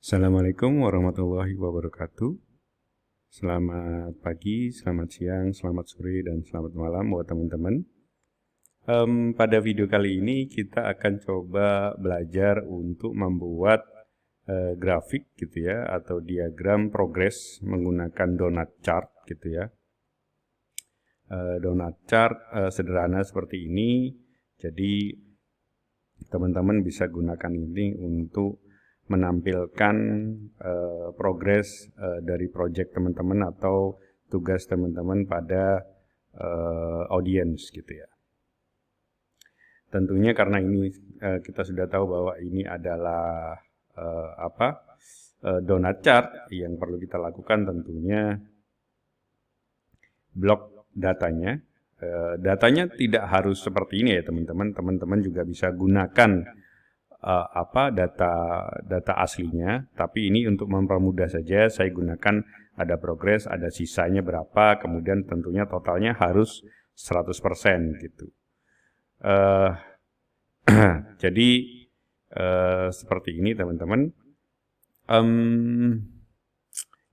Assalamualaikum warahmatullahi wabarakatuh. Selamat pagi, selamat siang, selamat sore, dan selamat malam buat teman-teman. Pada video kali ini kita akan coba belajar untuk membuat grafik gitu ya, atau diagram progres menggunakan donut chart gitu ya. Donut chart sederhana seperti ini, jadi teman-teman bisa gunakan ini untuk menampilkan progres dari project teman-teman atau tugas teman-teman pada audiens gitu ya. Tentunya karena ini kita sudah tahu bahwa ini adalah donut chart, yang perlu kita lakukan tentunya blok datanya. Datanya tidak harus seperti ini ya teman-teman. Teman-teman juga bisa gunakan data aslinya, tapi ini untuk mempermudah saja saya gunakan ada progres, ada sisanya berapa, kemudian tentunya totalnya harus 100% gitu. Jadi seperti ini teman-teman.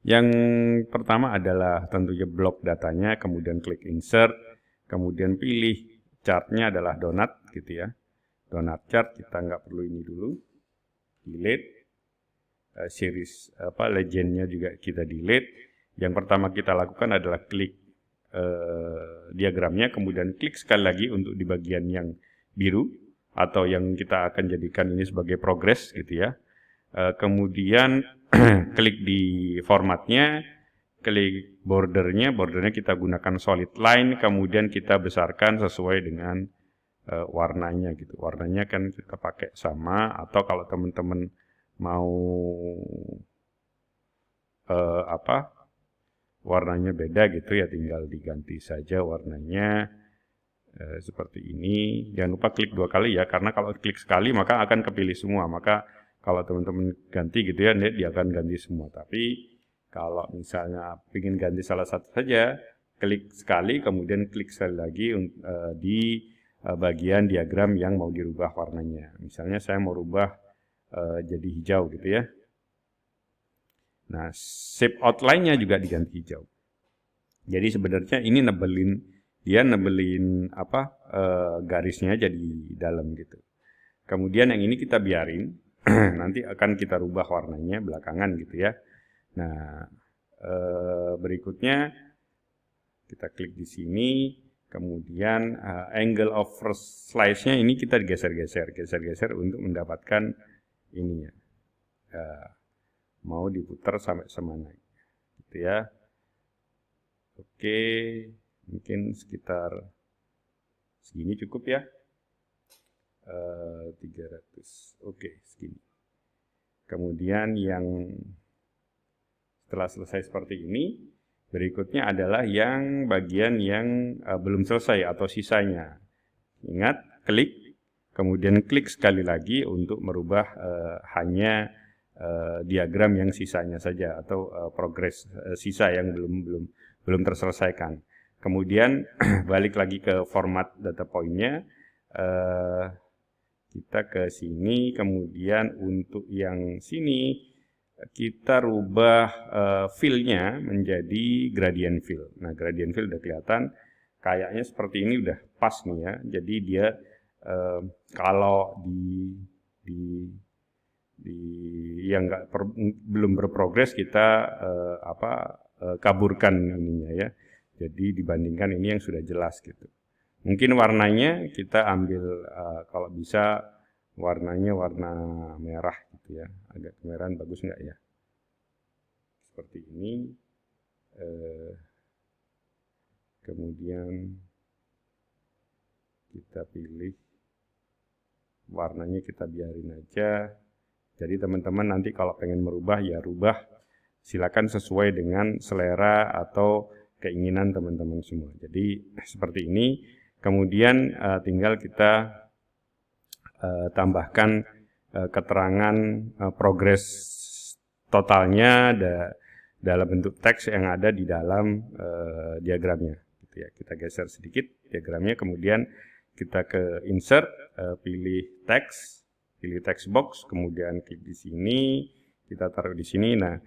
Yang pertama adalah tentunya blok datanya, kemudian klik insert, kemudian pilih chartnya adalah donut gitu ya. Donut chart kita nggak perlu ini dulu, delete, series legendnya juga kita delete. Yang pertama kita lakukan adalah klik diagramnya, kemudian klik sekali lagi untuk di bagian yang biru atau yang kita akan jadikan ini sebagai progress gitu ya. Kemudian klik di formatnya, klik bordernya kita gunakan solid line, kemudian kita besarkan sesuai dengan warnanya gitu. Warnanya kan kita pakai sama, atau kalau teman-teman mau warnanya beda gitu ya, tinggal diganti saja warnanya seperti ini. Jangan lupa klik 2 kali ya, karena kalau klik sekali maka akan kepilih semua. Maka kalau teman-teman ganti gitu ya, dia akan ganti semua. Tapi kalau misalnya ingin ganti salah satu saja, klik sekali, kemudian klik sekali lagi di bagian diagram yang mau dirubah warnanya. Misalnya saya mau rubah jadi hijau gitu ya. Nah, shape outline-nya juga diganti hijau. Jadi sebenarnya ini nebelin garisnya aja di dalam gitu. Kemudian yang ini kita biarin, nanti akan kita rubah warnanya belakangan gitu ya. Nah, berikutnya kita klik di sini, kemudian angle of first slice-nya ini kita geser-geser untuk mendapatkan ininya. Mau diputar sampai semana gitu ya. Oke, mungkin sekitar segini cukup ya. 300. Oke, segini. Kemudian yang setelah selesai seperti ini, berikutnya adalah yang bagian yang belum selesai atau sisanya. Ingat, klik, kemudian klik sekali lagi untuk merubah hanya diagram yang sisanya saja, atau progres sisa yang belum terselesaikan. Kemudian balik lagi ke format data point-nya, kita ke sini, kemudian untuk yang sini kita rubah fill-nya menjadi gradient fill. Nah, gradient fill udah kelihatan, kayaknya seperti ini udah pas nih ya. Jadi dia kalau yang belum berprogres kita kaburkan ininya ya. Jadi dibandingkan ini yang sudah jelas gitu. Mungkin warnanya kita ambil kalau bisa warnanya warna merah gitu ya. Agak kemerahan bagus nggak ya? Seperti ini. Kemudian kita pilih warnanya, kita biarin aja. Jadi teman-teman nanti kalau pengen merubah ya rubah, silakan sesuai dengan selera atau keinginan teman-teman semua. Jadi seperti ini. Kemudian tinggal kita tambahkan keterangan progres totalnya dalam bentuk teks yang ada di dalam diagramnya. Gitu ya. Kita geser sedikit diagramnya, kemudian kita ke insert, pilih text box, kemudian klik di sini, Kita taruh di sini. Nah,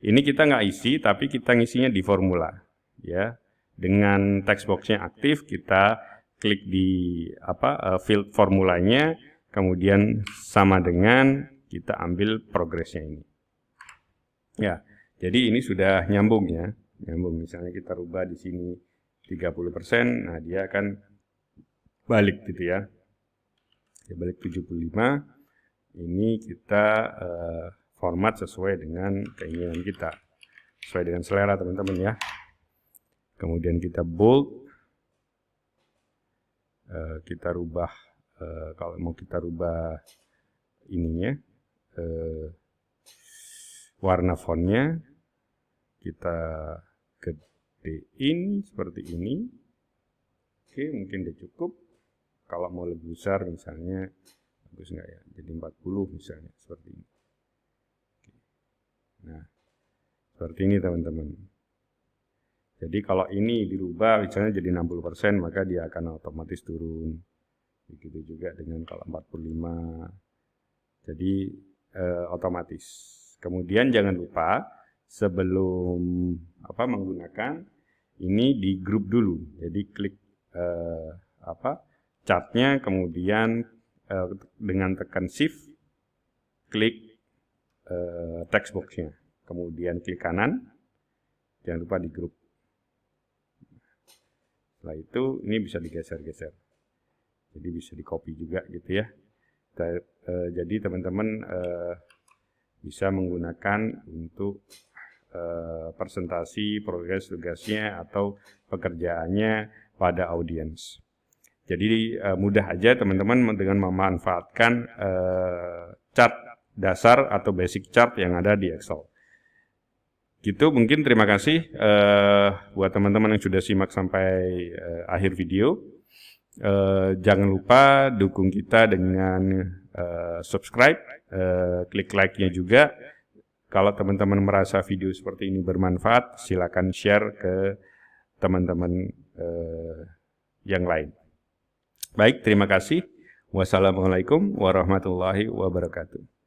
ini kita nggak isi, tapi kita ngisinya di formula, ya. Dengan text boxnya aktif, kita klik di field formulanya, kemudian sama dengan kita ambil progresnya ini. Ya, jadi ini sudah nyambung ya, nyambung. Misalnya kita rubah di sini 30%, nah dia akan balik gitu ya. Dia balik 75. Ini kita format sesuai dengan keinginan kita, sesuai dengan selera teman-teman ya. Kemudian kita bold, kita rubah, kalau mau kita rubah ininya, warna fontnya, kita gedein seperti ini. Oke, mungkin udah cukup. Kalau mau lebih besar misalnya, bagus nggak ya, jadi 40 misalnya, seperti ini. Nah, seperti ini teman-teman. Jadi kalau ini dirubah misalnya jadi 60%, maka dia akan otomatis turun. Begitu juga dengan kalau 45. Jadi otomatis. Kemudian jangan lupa sebelum menggunakan ini di grup dulu. Jadi klik chartnya, kemudian dengan tekan shift klik text boxnya, kemudian klik kanan, jangan lupa di grup. Setelah itu ini bisa digeser-geser, jadi bisa di copy juga gitu ya. Jadi teman-teman bisa menggunakan untuk presentasi progres tugasnya atau pekerjaannya pada audiens. Jadi mudah aja teman-teman dengan memanfaatkan chart dasar atau basic chart yang ada di Excel. Gitu, mungkin terima kasih buat teman-teman yang sudah simak sampai akhir video. Jangan lupa dukung kita dengan subscribe, klik like-nya juga. Kalau teman-teman merasa video seperti ini bermanfaat, silakan share ke teman-teman yang lain. Baik, terima kasih. Wassalamualaikum warahmatullahi wabarakatuh.